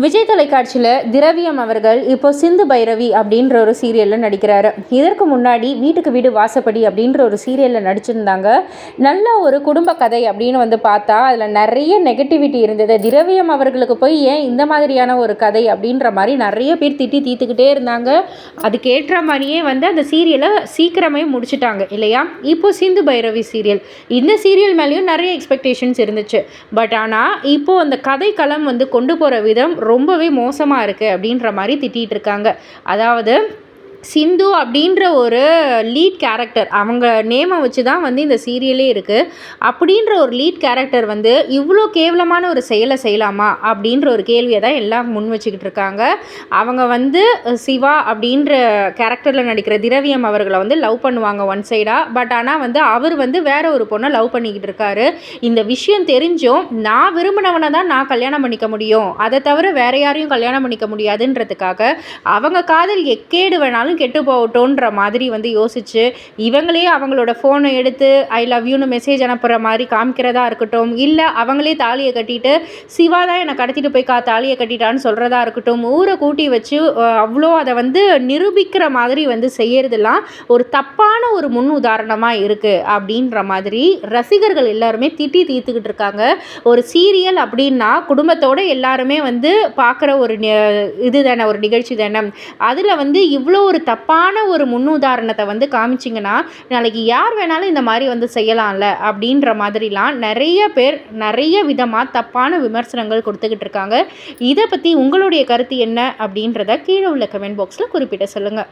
விஜய் தொலைக்காட்சியில் திரவியம் அவர்கள் இப்போ சிந்து பைரவி அப்படின்ற ஒரு சீரியலில் நடிக்கிறாரு. இதற்கு முன்னாடி வீட்டுக்கு வீடு வாசப்படி அப்படின்ற ஒரு சீரியலில் நடிச்சிருந்தாங்க. நல்ல ஒரு குடும்ப கதை அப்படின்னு பார்த்தா அதில் நிறைய நெகட்டிவிட்டி இருந்தது. திரவியம் அவர்களுக்கு போய் ஏன் இந்த மாதிரியான ஒரு கதை அப்படின்ற மாதிரி நிறைய பேர் திட்டி தீர்த்துக்கிட்டே இருந்தாங்க. அதுக்கேற்ற மாதிரியே அந்த சீரியலை சீக்கிரமே முடிச்சுட்டாங்க இல்லையா. இப்போ சிந்து பைரவி சீரியல், இந்த சீரியல் மேலேயும் நிறைய எக்ஸ்பெக்டேஷன்ஸ் இருந்துச்சு. பட் ஆனால் இப்போ அந்த கதை களம் கொண்டு போகிற விதம் ரொம்பவே மோசமாக இருக்குது அப்படின்ற மாதிரி திட்டிகிட்டு இருக்காங்க. அதாவது சிந்து அப்படின்ற ஒரு லீட் கேரக்டர், அவங்க நேமை வச்சு தான் இந்த சீரியலே இருக்குது. அப்படின்ற ஒரு லீட் கேரக்டர் இவ்வளோ கேவலமான ஒரு செயலை செய்யலாமா அப்படின்ற ஒரு கேள்வியை தான் எல்லாம் முன் வச்சுக்கிட்டு இருக்காங்க. அவங்க சிவா அப்படின்ற கேரக்டரில் நடிக்கிற திரவியம் அவர்களை லவ் பண்ணுவாங்க ஒன் சைடாக. பட் ஆனால் அவர் வேற ஒரு பொண்ணை லவ் பண்ணிக்கிட்டு இருக்காரு. இந்த விஷயம் தெரிஞ்சும் நான் விரும்பினவனை தான் நான் கல்யாணம் பண்ணிக்க முடியும், அதை தவிர வேற யாரையும் கல்யாணம் பண்ணிக்க முடியாதுன்றதுக்காக அவங்க காதல் எக்கேடு வேணாலும் கெட்டு போகட்டோன்ற மாதிரி யோசிச்சு இவங்களே அவங்களோட ஃபோனை எடுத்து ஐ லவ் யூன்னு மெசேஜ் அனுப்புகிற மாதிரி காமிக்கிறதா இருக்கட்டும், இல்லை அவங்களே தாலியை கட்டிட்டு சிவா தான் என்னை கடத்திட்டு போய் தாலியை கட்டிட்டான்னு சொல்கிறதா இருக்கட்டும், ஊரை கூட்டி வச்சு அவ்வளோ அதை நிரூபிக்கிற மாதிரி செய்யறதெல்லாம் ஒரு தப்பான ஒரு முன் உதாரணமாக இருக்குது அப்படின்ற மாதிரி ரசிகர்கள் எல்லாருமே திட்டி தீர்த்துக்கிட்டு இருக்காங்க. ஒரு சீரியல் அப்படின்னா குடும்பத்தோடு எல்லாருமே பார்க்குற ஒரு இது தானே, ஒரு நிகழ்ச்சி தானே. அதில் இவ்வளோ ஒரு தப்பான ஒரு முன்னுதாரணத்தை காமிச்சிங்கன்னா நாளைக்கு யார் வேணாலும் இந்த மாதிரி செய்யலாம்ல அப்படின்ற மாதிரிலாம் நிறைய பேர் நிறைய விதமாக தப்பான விமர்சனங்கள் கொடுத்துக்கிட்டு இருக்காங்க. இதை பற்றி உங்களுடைய கருத்து என்ன அப்படின்றத கீழே உள்ள கமெண்ட் பாக்ஸில் குறிப்பிட்டு சொல்லுங்கள்.